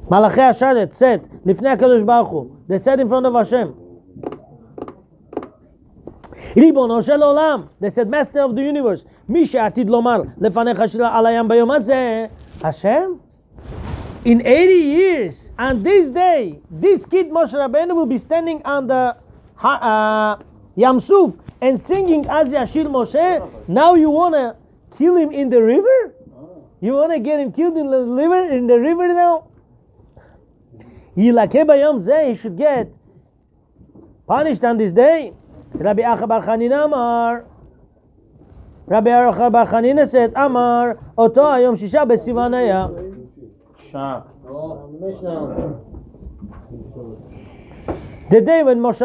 Malachi Asharet said, Lifnei HaKadosh Baruch Hu, they said in front of Hashem, Ribono shel olam, they said, Master of the universe, Mi she'atid lomar, lefanecha shel alayam bayom hazeh, Hashem, in 80 years, on this day, this kid Moshe Rabbeinu will be standing on the Yam Suf and singing Az Yashir Moshe. Now you want to kill him in the river? You want to get him killed in the river now? He should get punished on this day. Rabbi Acha Bar Chanina Amar. Rabbi Acha Bar Chanina said, Amar, Oto Hayom Shisha Besivan Haya. The day when Moshe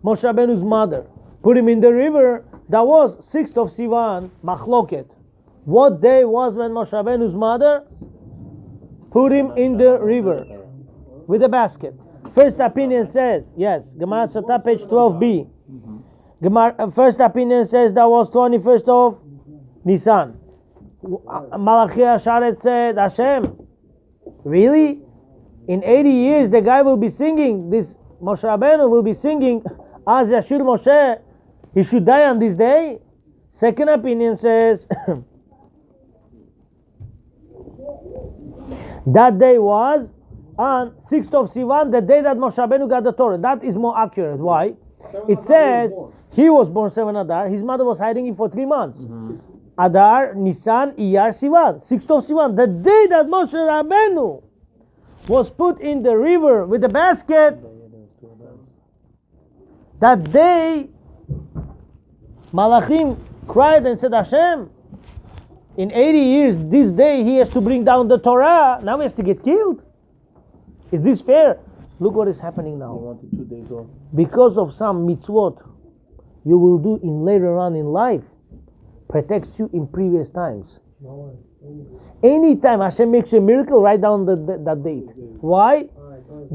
Rabbeinu's mother, put him in the river, that was 6th of Sivan, Machloket. What day was when Moshe Rabbeinu's mother put him in the river with a basket? First opinion says, yes, Gemara Sota, page 12b. First opinion says that was 21st of Nisan. Malachi Asharet said, Hashem, really? In 80 years the guy will be singing, this Moshe Rabbeinu will be singing, Az Yashir Moshe, he should die on this day? Second opinion says, that day was on 6th of Sivan, the day that Moshe Rabbeinu got the Torah. That is more accurate. Why? It says he was born 7 Adar. His mother was hiding him for 3 months. Adar, Nisan, Iyar, Sivan. 6th of Sivan, the day that Moshe Rabbeinu was put in the river with the basket. That day, Malachim cried and said, Hashem, in 80 years, this day he has to bring down the Torah. Now he has to get killed. Is this fair? Look what is happening now. He wanted 2 days off. Because of some mitzvot you will do in later on in life, protects you in previous times. Anytime Hashem makes a miracle, write down that date. Why?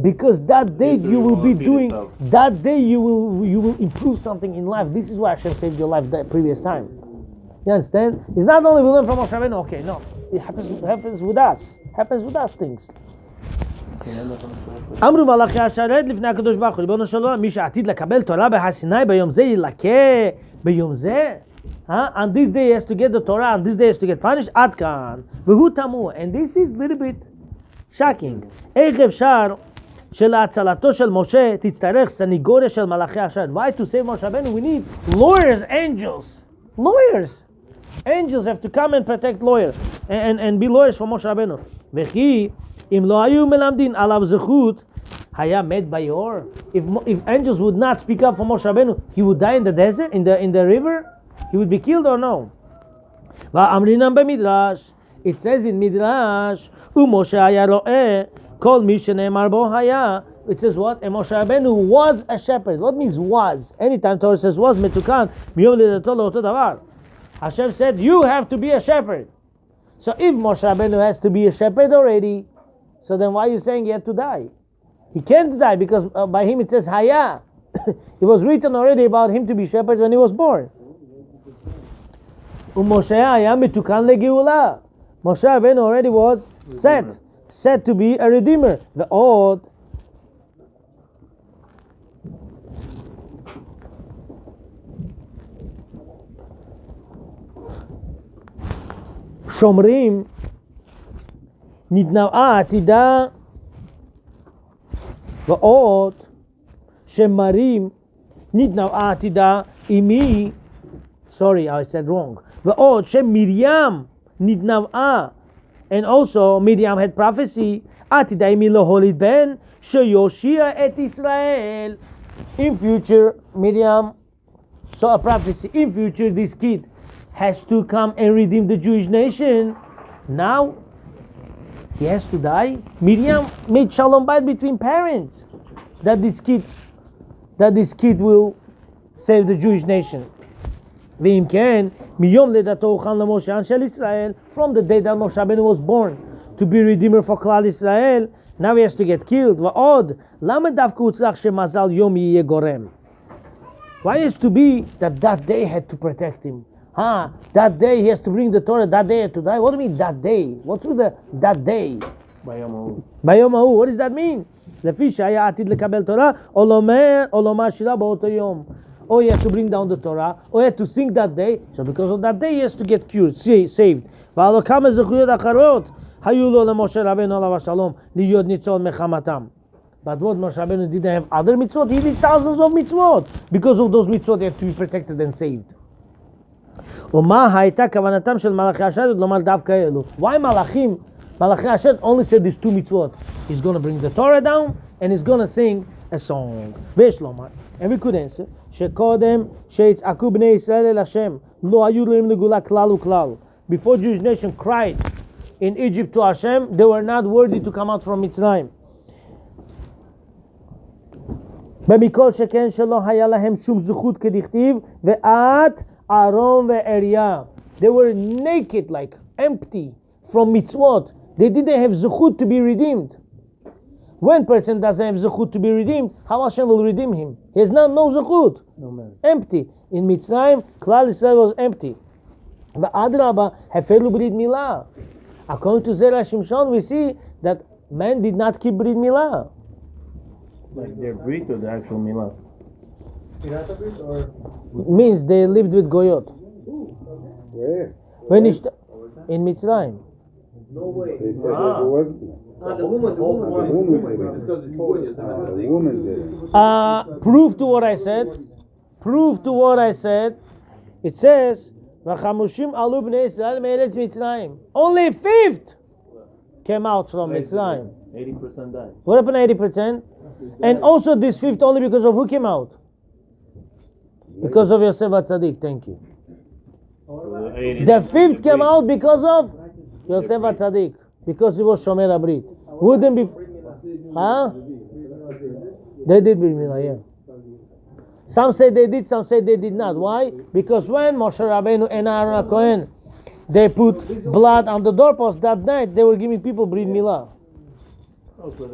Because that date you will be doing, that day you will improve something in life. This is why Hashem saved your life that previous time. You understand? It's not only we learn from Moshe Rabbeinu. Okay, no, it happens with us. Happens with us things. אמרו מלאכי השרת לפני הקדוש ברוך הוא, ריבונו של עולם, מי שעתיד לקבל תורה בהר סיני ביום זה ילקה ביום זה? On this day he has to get the Torah, on this day he has to get punished? עד כאן. והוא תמוה. And this is a little bit shocking. איך אפשר שלהצלתו של משה תצטרך סניגוריה של מלאכי השרת? Why to save Moshe Rabbeinu we need lawyers, angels. Lawyers. Angels have to come and protect lawyers and be lawyers for Moshe Rabbeinu. וכי אם לא היו מלמדין עליו זכות, היה מת ביאור. If angels would not speak up for Moshe Rabbeinu, he would die in the desert, in the river? He would be killed or no? ואמרינם במדרש, it says in Midrash, ומשה היה רואה, כל מי שנאמר בו היה. It says what? And Moshe Rabbeinu was a shepherd. What means was? Anytime Torah says was, מתוקן, מיום לידתו לאותו דבר. Hashem said, you have to be a shepherd. So if Moshe Rabbeinu has to be a shepherd already, so then why are you saying he had to die? He can't die because by him it says Haya. It was written already about him to be shepherd when he was born. Moshe Haya mitukan legeula. Moshe Rabbeinu already was set to be a redeemer. The odd. שומרים נתנבאה עתידה ועוד שמרים נתנבאה עתידה אימי sorry I said wrong ועוד שמרים נתנבאה and also Miriam had prophecy עתידה אימי להוליד בן שיושיע את ישראל. In future Miriam saw a prophecy. In future this kid has to come and redeem the Jewish nation. Now he has to die. Miriam made shalom bayit between parents that this kid will save the Jewish nation. ואם כן, מיום לידתו הוכן למשה של ישראל, from the day that Moshe Rabbeinu was born to be redeemer for כלל ישראל, now he has to get killed. ועוד, למה דווקא הוצלח שמזל יום יהיה גורם? Why is to be that day had to protect him? That day he has to bring the Torah, that day he had to die. What do you mean that day? What's with that day? ביום ההוא. What does that mean? לפי שהיה עתיד לקבל תורה, או לומר שירה באותו יום. Or he had to bring down the Torah, or he had to sing that day. So because of that day, he has to get cured, saved. ועל כמה זכויות אחרות היו לו למשה רבנו עליו השלום להיות ניצול מחמתם. But what Moshe Rabbeinu didn't have other mitzvot, he did thousands of mitzvot. Because of those mitzvot, they have to be protected and saved. ומה הייתה כוונתם של מלאכי השרת לומר דווקא אלו? Why מלאכי השרת only said these two mitzvot? He's going to bring the Torah down, and he's going to sing a song. ויש לומר, and we could answer, שקודם שיצעקו בני ישראל אל השם, לא היו להם לגאולה כלל וכלל. Before Jewish nation cried in Egypt to Hashem, they were not worthy to come out from Mitzrayim. ומכל שכן שלא היה להם שום זכות כדכתיב, ואת אהרון ואריה. They were naked, like empty from mitzvot. They didn't have zechut to be redeemed. When person doesn't have zechut to be redeemed, how Hashem will redeem him? He has no zechut. No, empty. In Mitzrayim, Klal Yisrael was empty. But Adrabah, hefelu brit milah. According to Zera Shimshon, we see that men did not keep brit milah. Like their brit or the actual milah? Means they lived with goyot. Where? When in Mitzrayim. No way. They said that there was. The woman did it. Proof to what I said. Proof to what I said. It says, "V'chamushim alu bnei Israel me'eretz Mitzrayim." Only a fifth came out from Mitzrayim. 80% died. What happened to 80%? And also this fifth only because of who came out? Because of Yosef HaTzadik. Thank you. The fifth came out because of Yosef HaTzadik. Because he was Shomer HaBrit. Wouldn't be... Huh? They did Brit Milah, yeah. Some say they did, some say they did not. Why? Because when Moshe Rabbeinu and Aaron HaKohen, they put blood on the doorpost that night, they were giving people Brit Milah.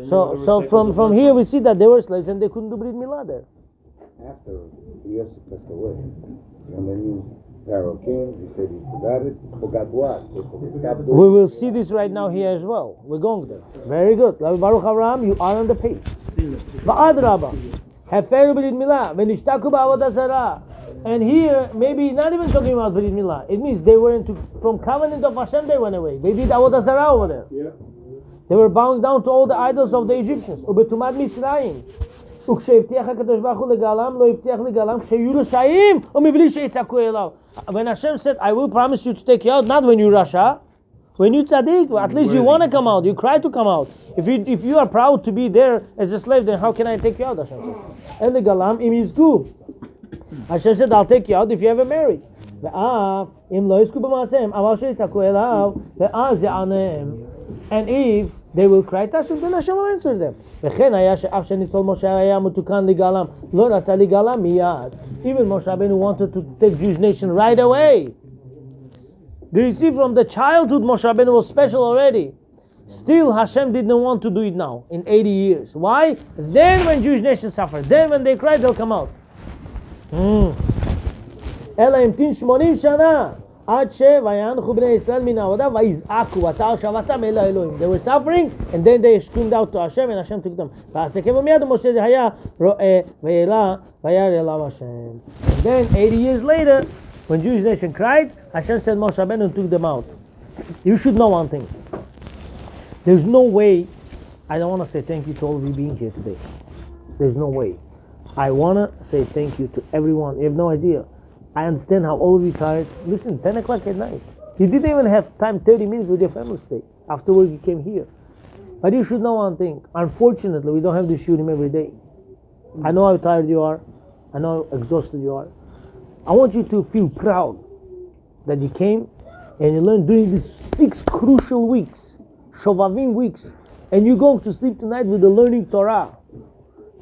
So from here we see that they were slaves and they couldn't do Brit Milah there. After Yosef passed away, when the new Pharaoh came, he said he forgot it. Forgot what? They stopped doing We will see this right now here as well. We're going there. Very good. Baruch Avraham, you are on the page. Ba'adrabah. Haferu Brit Milah. V'nishtaku ba'avodah zarah. And here, maybe not even talking about Brit Milah. It means they were from covenant of Hashem, they went away. They did avodah zarah over there. Yeah. They were bowing down to all the idols of the Egyptians. ובתומת מצרים. וכשהבטיח הקדוש ברוך הוא לגאלם, לא הבטיח לגאלם כשיהיו רשעים ומבלי שיצעקו אליו. When Hashem said, I will promise you to take you out, not when you rasha, when you tzaddik, at least you want to come out, you cry to come out. If you are proud to be there as a slave, then how can I take you out, Hashem said. And the galam im yizku. Hashem said, I'll take you out if you ever marry. ואף אם לא יזכו במעשיהם, אבל שיצעקו אליו, ואז יענם. And if they will cry to Hashem, then Hashem will answer them. וכן היה שאף שניצול משה היה מתוקן לגאלם, לא רצה לגאלם מיד. Even Moshe Rabbeinu wanted to take Jewish nation right away. Do you see from the childhood Moshe Rabbeinu was special already? Still Hashem didn't want to do it now, in 80 years. Why? Then when Jewish nation suffer, then when they cry, they'll come out. אלא המתין 80 שנה. עד ויאנחו בני ישראל מן העבודה ויזעקו ותער שבתם אל האלוהים. They were suffering and then they screamed out to Hashem and Hashem took them. ואז תקף מיד ומשה היה רואה וירא וירא אליו Hashem. And then 80 years later, when Jewish nation cried, Hashem said Moshe Rabbeinu and took them out. You should know one thing. There's no way, I don't want to say thank you to all of you being here today. There's no way. I want to say thank you to everyone. You have no idea. I understand how all of you tired. Listen, 10 o'clock at night. You didn't even have time 30 minutes with your family today. Afterwards you came here. But you should know one thing. Unfortunately, we don't have to shoot him every day. I know how tired you are. I know how exhausted you are. I want you to feel proud that you came and you learned during these 6 crucial weeks, Shovavim weeks, and you're going to sleep tonight with the learning Torah.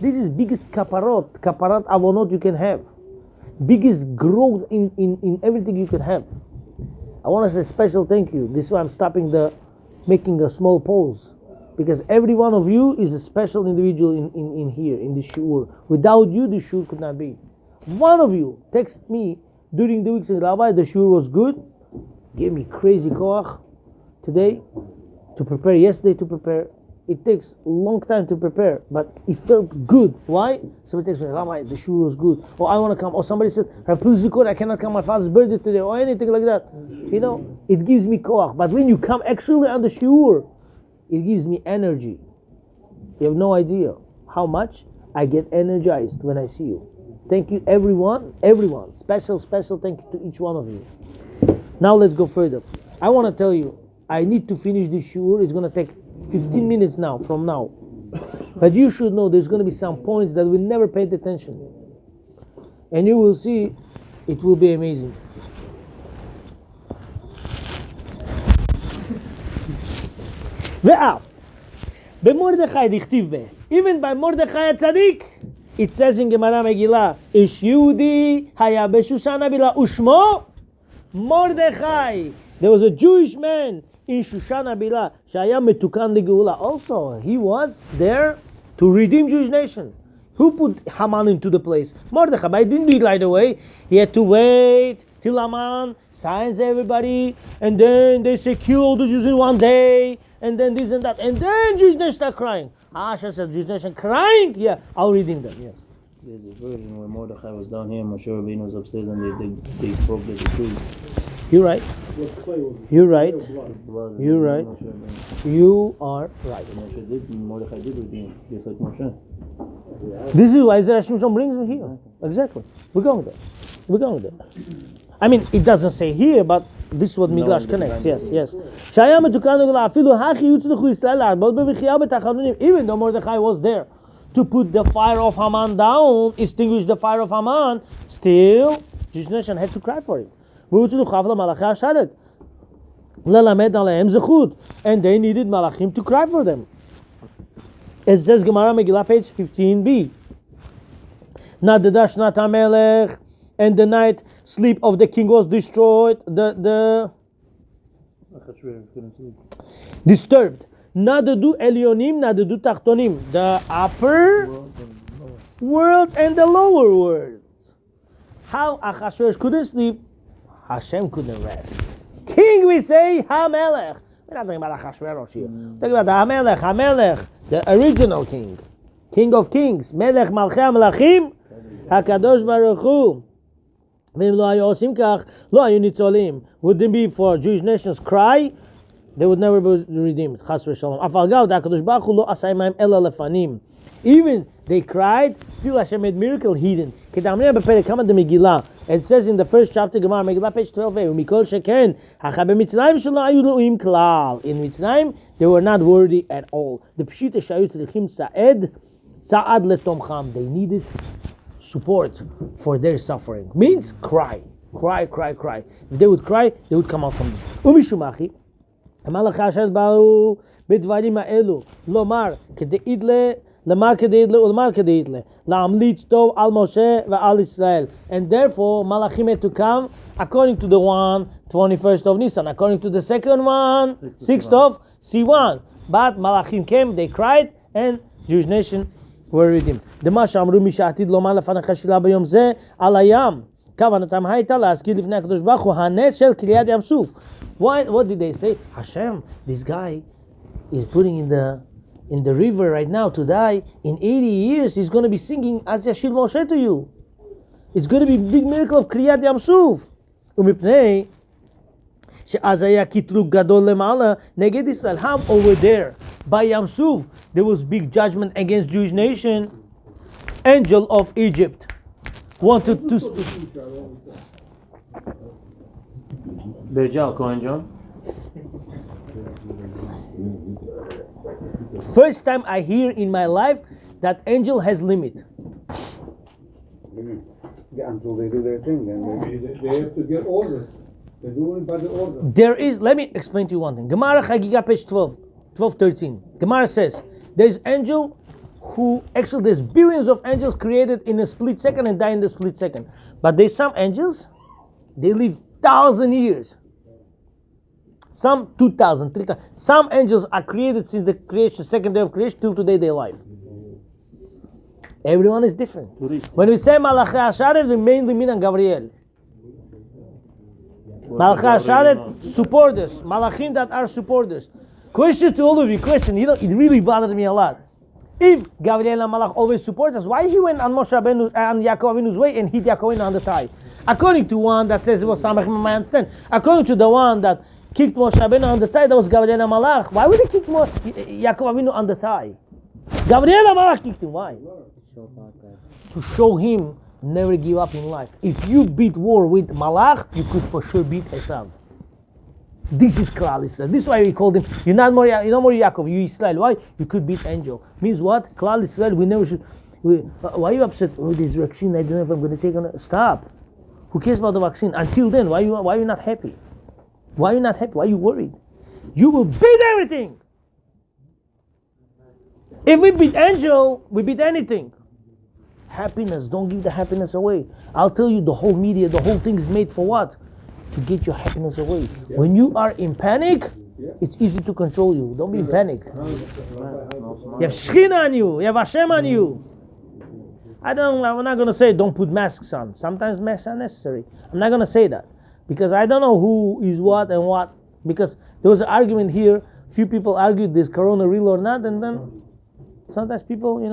This is biggest kaparat avonot you can have. Biggest growth in everything you could have. I want to say special thank you. This is why I'm stopping making a small pause. Because every one of you is a special individual in here, in this shiur. Without you, the shiur could not be. One of you texted me during the week, said, Rabbi, the shiur was good. Gave me crazy koach today. to prepare yesterday to prepare. It takes a long time to prepare, but it felt good. Why? Somebody takes me, Rabbi, the shul was good. Or I want to come. Or somebody said, please record, I cannot come, my father's birthday today, or anything like that. You know, it gives me koach. But when you come actually on the shul, it gives me energy. You have no idea how much I get energized when I see you. Thank you, everyone. Special thank you to each one of you. Now let's go further. I want to tell you, I need to finish this shul. It's going to take 15 minutes now, from now. But you should know there's going to be some points that we never paid attention. And you will see, it will be amazing. Even by Mordechai HaTzadik, it says in Gemara Megillah, Ish Yehudi haya b'Shushan Bila ushmo Mordechai. There was a Jewish man in Shushan Bila, Shaya Metukan Geula. Also, he was there to redeem Jewish nation. Who put Haman into the place? Mordechai. But he didn't do it right away. He had to wait till Haman signs everybody, and then they say kill all the Jews in one day, and then this and that, and then Jewish nation start crying. Hashem said, Jewish nation crying? Yeah, I'll redeem them. Yes. There's a version where Mordechai was down here, Moshe Rabbeinu was upstairs, and they broke the decree. You're right. You're right. You're right. You are right. Mordechai did redeem, just like Moshe. This is why Zera Shimshon brings him here. Exactly. We're going there. I mean, it doesn't say here, but this is what Midrash connects. Yes. Even though Mordechai was there to put the fire of Haman down, extinguish the fire of Haman, still, Jewish nation had to cry for him. And they needed Malachim to cry for them. It says Gemara Megillah, page 15b. Nadadash Nat HaMelech, and the night sleep of the king was destroyed. The disturbed. Nadadu Elyonim, Nadadu Tachtonim. The upper worlds and the lower worlds. How Achashverosh couldn't sleep, Hashem couldn't rest. King, we say HaMelech. We're not talking about Achashverosh here. We're talking about the HaMelech, the original king. King of kings. Melech Malchei HaMelachim, HaKadosh Baruch Hu. Wouldn't be for Jewish nations cry, they would never be redeemed. Even they cried, still Hashem made miracle hidden. It says in the first chapter, Gemara Megillah, page 12. In Mitzrayim, they were not worthy at all. The Pshita Shayut Tzadikim Sa'ad Letomcham. They needed support for their suffering. Means cry. If they would cry, they would come out from this. Umishumachi, Amalach Hashem Ba'u Bidvarim Ha'elu Lomar Kedeidle Lamar Kedeidle Ulmar Kedeidle La'amlitz Tov Al Moshe Va'al Israel. And therefore, Malachim had to come according to the one 21st of Nisan, according to the second one 6th of Sivan. But Malachim came, they cried, and Jewish nation were redeemed. דמה שאמרו מי שעתיד לומר לפניך שלה ביום זה על הים. כוונתם הייתה להזכיר לפני הקדוש ברוך הוא הנס של קריעת ים סוף. What did they say? Hashem, this guy is putting in the river right now to die. In 80 years he's going to be singing as Yashil Moshe to you. It's going to be a big miracle of קריעת ים סוף. ומפני שאז היה קטרוג גדול למעלה נגד ישראל. How over there by Yam Suf there was big judgment against Jewish nation. Angel of Egypt wanted to speak. Bejal Kohen John. First time I hear in my life that angel has limit. Yeah, until they do their thing, then They have to get orders. They do it by the order. There is, let me explain to you one thing. Gemara Chagiga, page 12:13. Gemara says there is angel who, actually there's billions of angels created in a split second and die in the split second. But there's some angels, they live 1,000 years. Some 2,000, 3,000. Some angels are created since the creation, second day of creation, till today they're alive. Everyone is different. When we say Malachi Asharet, we mainly mean on Gabriel. Malachi Asharet, supporters. Malachim that are supporters. Question to all of you, question. You know, it really bothered me a lot. If Gabriel HaMalach always supports us, why he went on Moshe Rabbeinu and Yaakov Avinu's way and hit Yaakov Avinu on the thigh? According to one that says it was Samech Mem, I understand. According to the one that kicked Moshe Rabbeinu on the thigh, that was Gabriel HaMalach. Why would he kick Yaakov Avinu on the thigh? Gabriel HaMalach kicked him. Why? To show him never give up in life. If you beat war with Malach, you could for sure beat Esav. This is Klal Yisrael. This is why we called him. You're not more Yaakov. You Israel. Why? You could beat angel. Means what? Klal Yisrael. We never should. Why are you upset? Oh, this vaccine. I don't know if I'm going to take on. Stop. Who cares about the vaccine? Until then, why are you not happy? Why are you not happy? Why are you worried? You will beat everything. If we beat angel, we beat anything. Happiness. Don't give the happiness away. I'll tell you, the whole media, the whole thing is made for what? To get your happiness away. Yeah. When you are in panic, it's easy to control you. Don't be in panic. You have Shechina on you. You have Hashem on you. I'm not going to say don't put masks on. Sometimes masks are necessary. I'm not going to say that. Because I don't know who is what and what. Because there was an argument here. Few people argued, is corona real or not? And then sometimes people,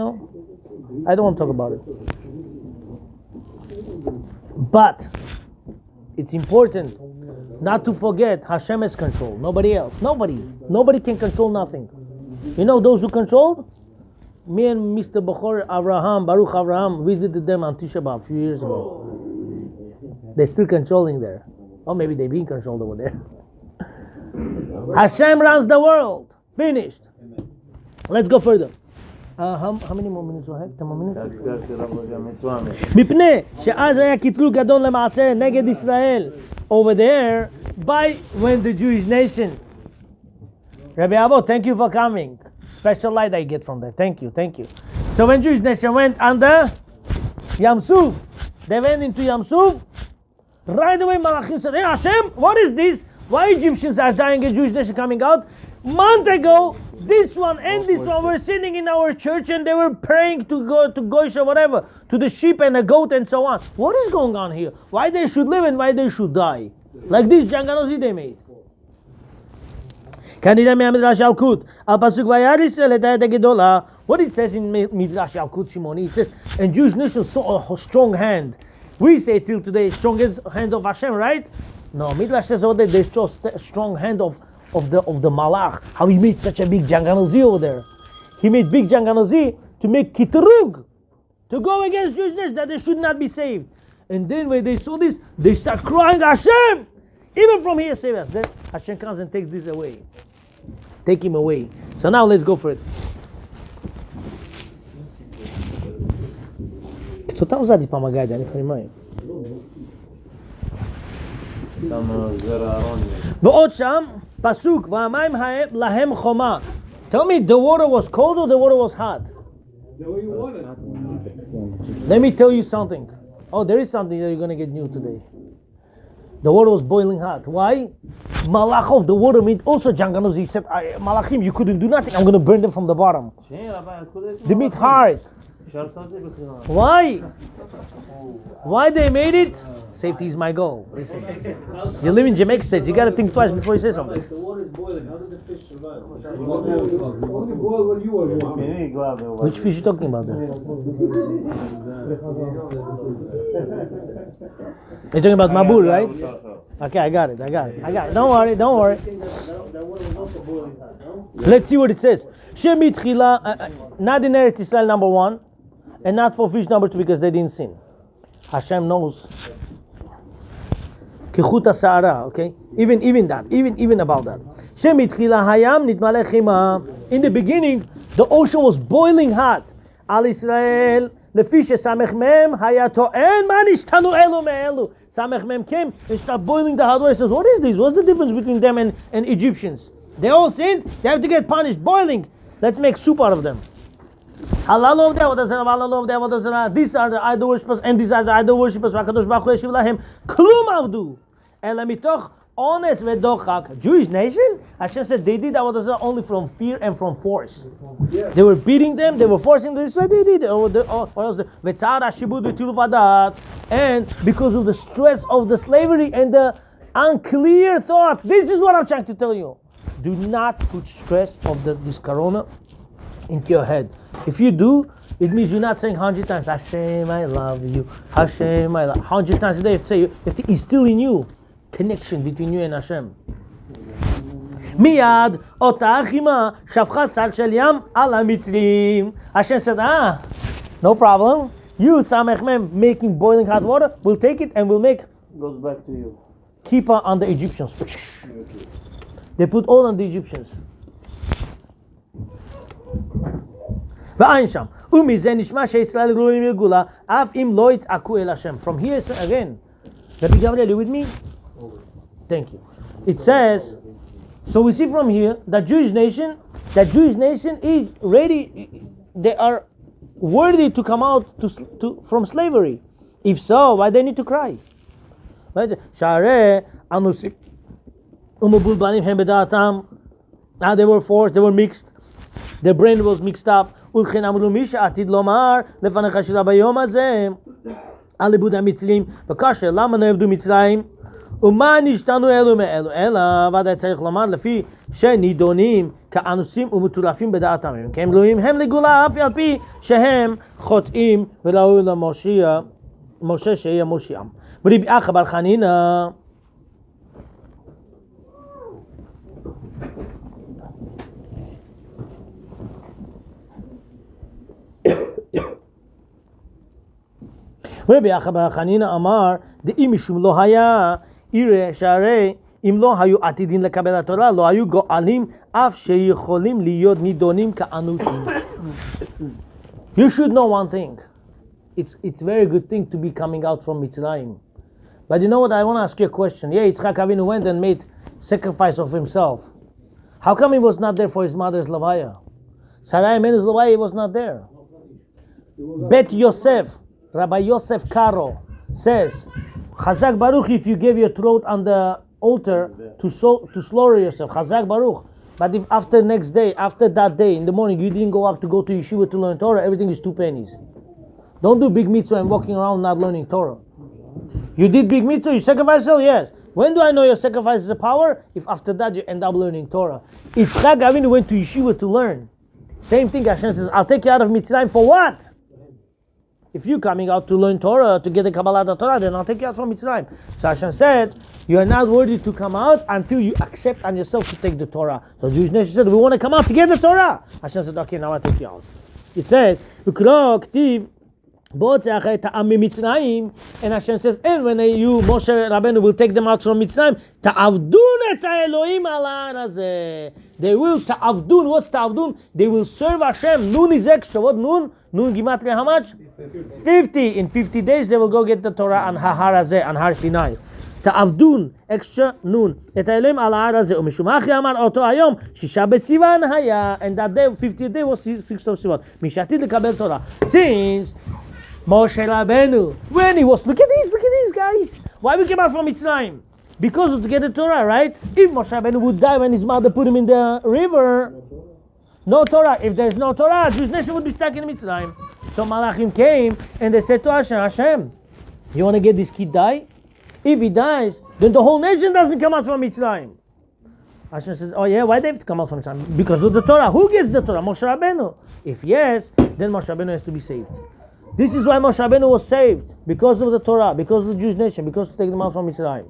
I don't want to talk about it. But it's important not to forget Hashem has control. Nobody else. Nobody can control nothing. You know those who controlled? Me and Mr. Baruch Avraham visited them on Tisha B'Av a few years ago. They're still controlling there. Or maybe they're being controlled over there. Hashem runs the world. Finished. Let's go further. How many more minutes do I have? 10 more minutes? מפני שאז היה קטלוג גדול למעשה נגד ישראל over there by when the Jewish nation. Rabbi Abo, thank you for coming. Special light I get from there. Thank you. So when Jewish nation went under Yam Suf, they went into Yam Suf. Right away Malachim said, hey Hashem, what is this? Why Egyptians are dying and Jewish nation coming out? Month ago, this one and this one were sitting in our church and they were praying to go to Goish or whatever, to the sheep and the goat and so on. What is going on here? Why they should live and why they should die? Like this Janganozi they made. What it says in Midrash Yalkut Shimoni, it says, and Jewish nation saw a strong hand. We say till today, strongest hand of Hashem, right? No, Midrash says over there, they show a strong hand of the Malach, how he made such a big Janganozi over there. He made big Janganozi to make Kitrug, to go against Jewish nation, that they should not be saved. And then when they saw this, they start crying, Hashem! Even from here, save us. Then Hashem comes and takes this away. Take him away. So now let's go for it. Кто там сзади помогает, я не понимаю. ועוד שם, פסוק, והמים להם חומה. Tell me, the water was cold or the water was hot? The way you want it. Let me tell you something. Oh, there is something that you're going to get new today. The water was boiling hot. Why? Malach of the water meat also Janganozi. He said, Malachim, you couldn't do nothing. I'm going to burn them from the bottom. The meat hard. Why? Why they made it? Safety is my goal. Listen, you live in Jamaica States. You got to think twice before you say something. The water is boiling. How did the fish survive? Only boil when you were born. Which fish are you talking about there? You're talking about Mabul, right? Okay, I got it. Don't worry. Let's see what it says. Shemit Chila, not in Eretz Yisrael number 1, and not for fish number 2 because they didn't sin. Hashem knows. Kechuta Sa'ara, okay? Even about that. Shemit Chila Hayam Nitmale Chima. In the beginning, the ocean was boiling hot. Al Israel, the fish Samech Mem Hayato and Manishtanu Elu Me'elu. Samech Mem came and started boiling the hot water. He says, what is this? What's the difference between them and Egyptians? They all sinned. They have to get punished. Boiling. Let's make soup out of them. Halal of them. What does it? Halal of them. What does it? These are the idol worshippers, and these are the idol worshippers. Vakadosh Baruch Hu yeshiv lahem klum avdu. Ela mitoch ones vedochak. Jewish nation. Hashem said they did that. What does it? Only from fear and from force. They were beating them. They were forcing them. This way they did. What else? Vetzara shibud v'tiluvadat. And because of the stress of the slavery and the unclear thoughts. This is what I'm trying to tell you. Do not put stress of this corona into your head. If you do, it means you're not saying 100 times, Hashem, I love you. Hashem, I love you. 100 times a day, you have to instill in you connection between you and Hashem. Miyad, אותה אחימה, שפכה סל של ים על המצרים. Hashem said, no problem. You, Samech Mem, making boiling hot water, we'll take it and we'll make Goes back to you. keeper on the Egyptians. They put all on the Egyptians. ואין שם. ומזה נשמע שישראל גלויים לגאולה, אף אם לא יצעקו אל השם. From here again. Rabbi Gabriel, you with me? Thank you. It says, so we see from here that Jewish nation is ready. They are worthy to come out from slavery. If so, why they need to cry? They were forced, they were mixed. Their brain was mixed up. ומה נשתנו אלו מאלו? אלא ודאי צריך לומר לפי שנידונים כאנוסים ומטורפים בדעתם. כי הם גלויים הם לגאולה אף על פי שהם חוטאים וראוי למשה שיהיה מושיעם. ורבי אחא בר חנינא רבי אחא בר חנינא אמר דאם משום לא היה יראה שהרי אם לא היו עתידים לקבל התורה לא היו גואלים אף שיכולים להיות נידונים כאנוסים. You should know one thing. It's very good thing to be coming out from Mitzrayim. But you know what, I want to ask you a question. Yeah, Yitzchak Avinu went and made sacrifice of himself. How come he was not there for his mother's Levaya? Sarai Menu's Levaya, he was not there. Bet Yosef, Rabbi Yosef Karo says, Chazak Baruch if you gave your throat on the altar to slaughter yourself. Chazak Baruch. But if after that day, in the morning, you didn't go up to yeshiva to learn Torah, everything is 2 pennies. Don't do big mitzvah and walking around not learning Torah. You did big mitzvah, you sacrifice yourself? Yes. When do I know your sacrifice is a power? If after that you end up learning Torah. Yitzchak Avinu went to yeshiva to learn. Same thing, Hashem says, I'll take you out of Mitzrayim for what? If you're coming out to learn Torah, to get the Kabbalah the Torah, then I'll take you out from Mitzrayim. So Hashem said, you are not worthy to come out until you accept on yourself to take the Torah. So the Jewish nation said, we want to come out to get the Torah. Hashem said, okay, now I'll take you out. It says, and Hashem says, and when you, Moshe Rabbeinu, will take them out from Mitzrayim, they will ta'avdun. What's ta'avdun? They will serve Hashem. Nun is extra. What nun? Nun gimatria how much? 50. In 50 days they will go get the Torah on Har Hazeh, on Har Sinai. ta'avdun, extra nun. Et האלוהים על ההר הזה. ומשום אחי אמר אותו היום, 6 בסיוון היה, and that day, 50th day was 6 of Sivan. מי שעתיד לקבל תורה. Since Moshe Rabbeinu, when he was, look at these guys. Why we came out from Mitzrayim? Because of to get the Torah, right? If Moshe Rabbeinu would die when his mother put him in the river, no Torah. If there's no Torah, Jewish nation would be stuck in Mitzrayim. So Malachim came and they said to Hashem, you want to get this kid die? If he dies, then the whole nation doesn't come out from Mitzrayim. Hashem says, oh yeah, why they have to come out from Mitzrayim? Because of the Torah. Who gets the Torah? Moshe Rabbeinu. If yes, then Moshe Rabbeinu has to be saved. This is why Moshe Rabbeinu was saved. Because of the Torah, because of the Jewish nation, because to take them out from Mitzrayim.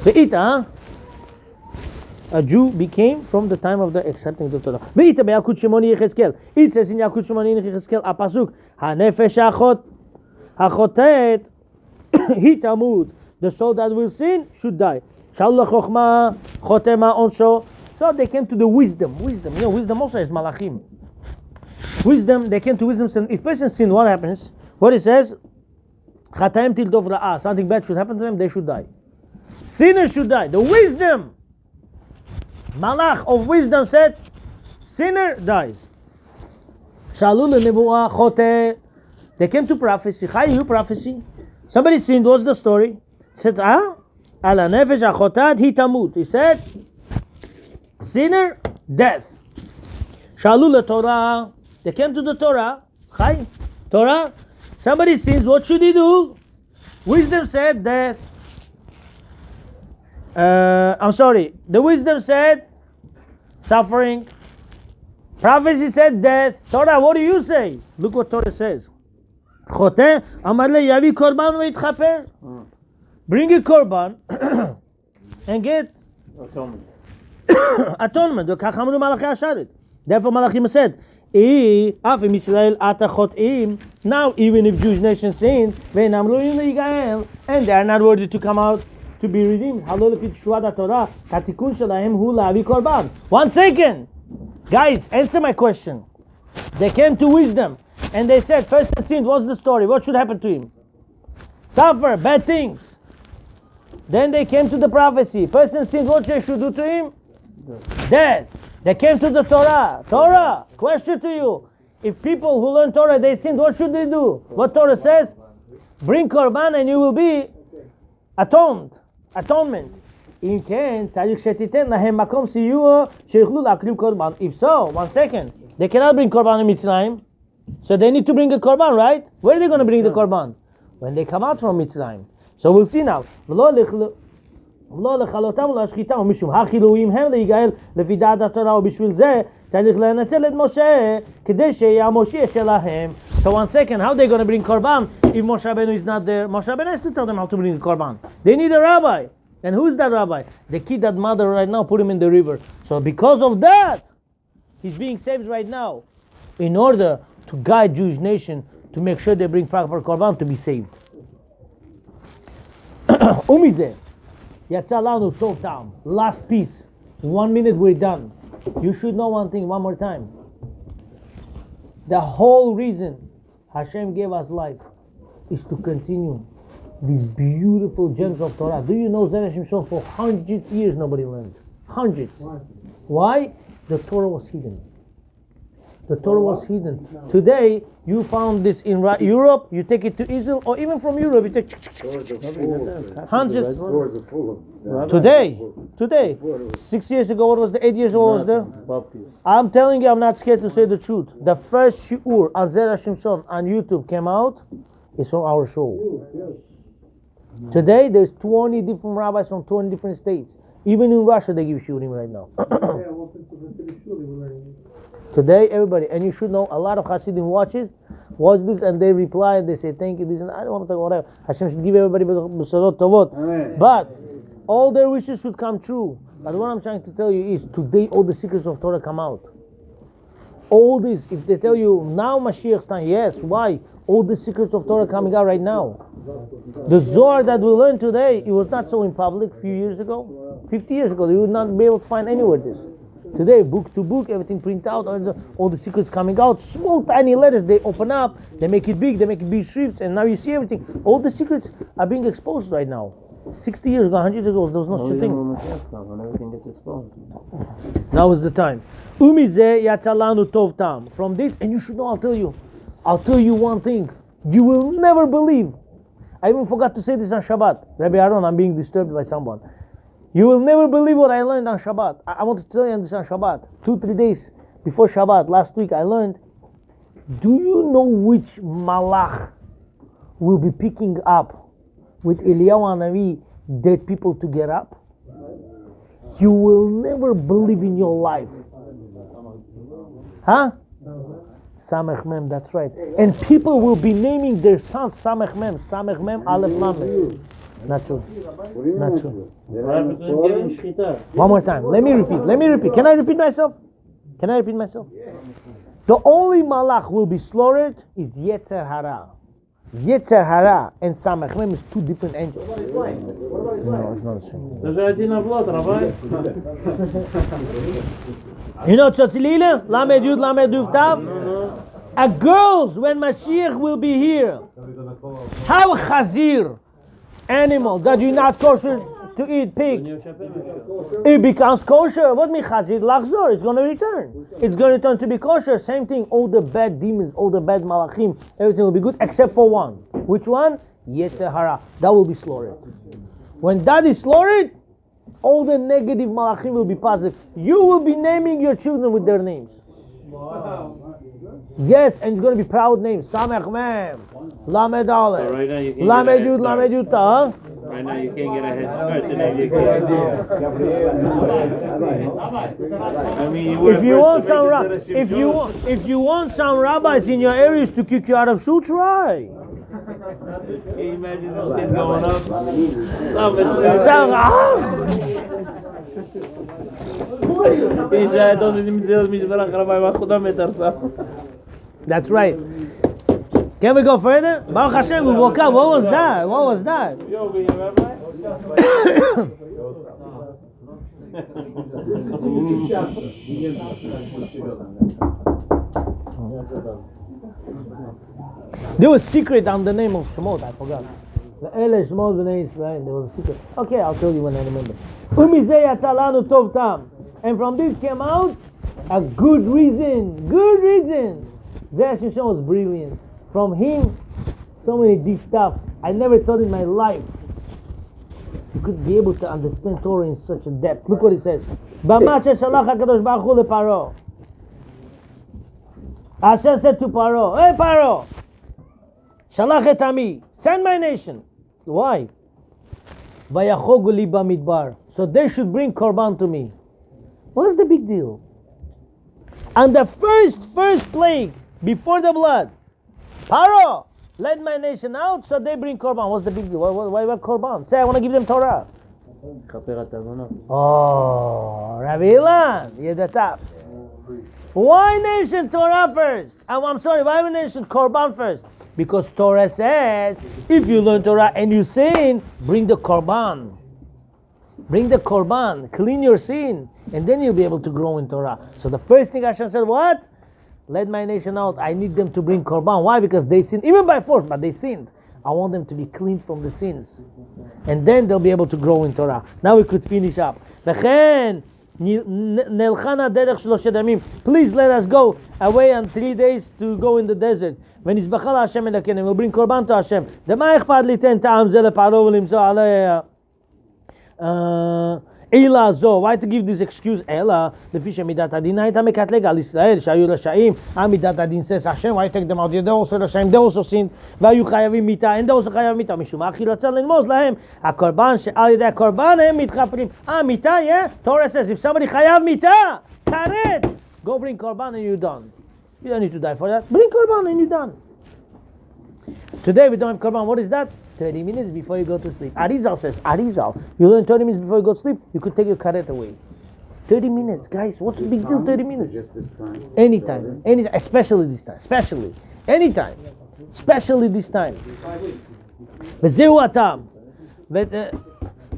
Ve'ita, a Jew became from the time of the accepting the Torah. Ve'ita be'Yalkut Shimoni Yechezkel. It says in Yalkut Shimoni Yechezkel, a pasuk, ha'nefesh ha'chotet hitamud. The soul that will sin should die. Shalach chokhmah chotema onsho. So they came to the wisdom. Wisdom, you know, wisdom also is malachim. Wisdom, they came to wisdom. If person sin, what happens? What it says, chataim til dov ra'ah. Something bad should happen to them, they should die. Sinners should die. The wisdom, malach of wisdom said, sinner dies. Shalul nevuah chote. They came to prophecy. Chayu prophecy. Somebody sinned. What's the story? Said, ala nefesh achotat hitamut. He said, sinner, death. Shalul Torah. They came to the Torah. Chai, Torah. Somebody sins. What should he do? Wisdom said death. I'm sorry. The wisdom said suffering. Prophecy said death. Torah, what do you say? Look what Torah says. חוטא, אמר לה, יביא קורבן ויתחפר. Bring a korban and get atonement. וכך אמרו מלאכי השרת. Therefore Malachim said, אף אם ישראל עתה חוטאים, now even if Jewish nation sin, ואינם ראויים להיגאל, and they are not worthy to come out to be redeemed. הלא לפי תשובת התורה, התיקון שלהם הוא להביא קורבן. 1 second. Guys, answer my question. They came to wisdom and they said, person sinned, what's the story? What should happen to him? Suffer, bad things. Then they came to the prophecy. Person sinned, what they should do to him? Death. They came to the Torah. Torah, question to you. If people who learn Torah, they sinned, what should they do? What Torah says? Bring korban and you will be atoned. Atonement. If so, 1 second. They cannot bring korban in Mitzrayim. So they need to bring a korban, right? Where are they going to bring the korban? When they come out from Mitzrayim. So we'll see now. לא לכלותם ולהשחיתם ומשום החילויים הם להיגאל לפי דעת התורה ובשביל זה צריך לנצל את משה כדי שיהיה המושיע שלהם. So 1 second, how are they going to bring korban if Moshe Rabbeinu is not there? Moshe Rabbeinu has to tell them how to bring the korban. They need a rabbi. And who is that rabbi? The kid that mother right now put him in the river. So because of that, he's being saved right now in order to guide Jewish nation to make sure they bring proper korban to be saved. Umidze. Yatzalanu Tov Tam. Last piece. 1 minute, we're done. You should know one thing one more time. The whole reason Hashem gave us life is to continue these beautiful gems of Torah. Do you know Zera Shimshon for hundreds of years nobody learned? Hundreds. Why? The Torah was hidden. The Torah was hidden. Today, you found this in Europe, you take it to Israel, or even from Europe, you take hundreds. Today, 6 years ago, what was the 8 years ago, what was there? I'm telling you, I'm not scared to say the truth. The first shiur on Zera Shimshon on YouTube came out, is from our show. Today, there's 20 different rabbis from 20 different states. Even in Russia, they give shiurim right now. Today, everybody, and you should know, a lot of Hasidim watch this, and they reply, and they say, thank you, this, and I don't want to talk about whatever. Hashem should give everybody b'sorot tovot. But all their wishes should come true. But what I'm trying to tell you is, today all the secrets of Torah come out. All this, if they tell you, now Mashiach's time, yes, why? All the secrets of Torah coming out right now. The Zohar that we learned today, it was not so in public a few years ago. 50 years ago, you would not be able to find anywhere this. Today, book to book, everything print out, all the secrets coming out, small tiny letters, they open up, they make it big shrifts, and now you see everything. All the secrets are being exposed right now. 60 years ago, 100 years ago, there was no such thing. When everything gets exposed. Now is the time. Umizeh yatzalanu tov tam. From this, and you should know, I'll tell you one thing. You will never believe. I even forgot to say this on Shabbat. Rabbi Aaron, I'm being disturbed by someone. You will never believe what I learned on Shabbat. I want to tell you this on Shabbat. 2-3 days before Shabbat, last week I learned, do you know which malach will be picking up with Eliyahu Hanavi dead people to get up? You will never believe in your life. Huh? Samech Mem, that's right. And people will be naming their sons Samech Mem, Aleph Lamed. Not true. Not true. One more time. Let me repeat. Can I repeat myself? The only malach will be slaughtered is Yetzer Hara. Yetzer Hara and Samech Mem is two different angels. No, it's not the same. You know Tzotzilile? Lamed Yud, Lamed Yud Tav? A girls, when Mashiach will be here, how Chazir, animal that you're not kosher to eat, pig, it becomes kosher. What means Chazir? Lachzor, it's going to return. It's going to return to be kosher. Same thing, all the bad demons, all the bad malachim, everything will be good except for one. Which one? Yetzer Hara. That will be slaughtered. When that is slaughtered, all the negative malachim will be positive. You will be naming your children with their names. Yes, and it's going to be proud name. Samech Mem. Lamed Aleph. So right now you can't Lamed get a head Yud, start. Lamed Yud, huh? Right now you can't get a head start today. You Good can't. idea. I mean, you were If you first want to some, make it to the Shimshon. if you want some rabbis in your areas to kick you out of shul, try. Can you imagine those kids going up? That's right. Can we go further? Baruch Hashem, we woke up. What was that? What was that? There was secret on the name of Shemot. I forgot. The Ele Shemot B'nai Israel. There was a secret. Okay, I'll tell you when I remember. Umizeh yatsa lanu tov tam. And from this came out a good reason. Good reason. Zera Shimshon was brilliant. From him, so many deep stuff. I never thought in my life you could be able to understand Torah in such a depth. Look what it says. Bama sheshalach HaKadosh Baruch Hu leParo. Hashem said to Paro, "Hey Paro, shalach et ami, send my nation." Why? Vayachogu li bamidbar. So they should bring korban to me. What's the big deal? And the first plague before the blood, Paro, let my nation out, so they bring korban. What's the big deal? Why korban? Say, I want to give them Torah. Oh, Rabbi Ilan, you're the top. Why nation Torah first? I'm sorry, why nation korban first? Because Torah says, if you learn Torah and you sin, bring the korban. Bring the korban, clean your sin, and then you'll be able to grow in Torah. So the first thing Hashem said, what? Let my nation out. I need them to bring korban. Why? Because they sinned, even by force, but they sinned. I want them to be cleaned from the sins. And then they'll be able to grow in Torah. Now we could finish up. Please let us go away on 3 days to go in the desert. When it's Bachal Hashem and we'll bring korban to Hashem. Ela zo, why to give this excuse? Ela, the fish midat adin haita mekatleg al Israel shayu l'shaim. Midat adin says Hashem, why take them out? They also l'shaim, they also sinned. Vayu chayavim mita, and they also chayav mita. Mishum achil atzal l'nmos lahem. Hakorban she'al yedei hakorban hem mitchaprim. Mita, yeah. Torah says if somebody chayav mita, karet, go bring korban and you're done. You don't need to die for that. Bring korban and you're done. Today we don't have korban. What is that? 30 minutes before you go to sleep. Arizal says, you learn 30 minutes before you go to sleep, you could take your karet away. 30 minutes, guys, what's the big deal, 30 minutes? Just this time. Anytime, especially this time, anytime, especially this time. וזהו הטעם.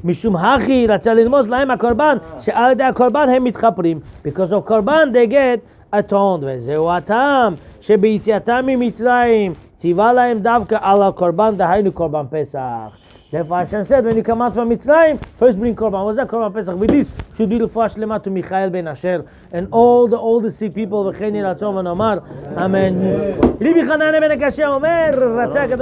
משום הכי רצה ללמוז להם הקורבן, שעל ידי הקורבן הם מתחפרים. Because of קורבן they get atoned. וזהו הטעם, שביציאתם ממצרים, ציווה להם דווקא על הקורבן, דהיינו קורבן פסח. Therefore Hashem said, when you come out from Mitzrayim, first bring korban. What's that korban Pesach? With this should be l'fuah shlema to Michael ben Asher and all the sick people. V'chein yiratzon v'nomar. Amen. Rabbi Chanan ben Akashia omer,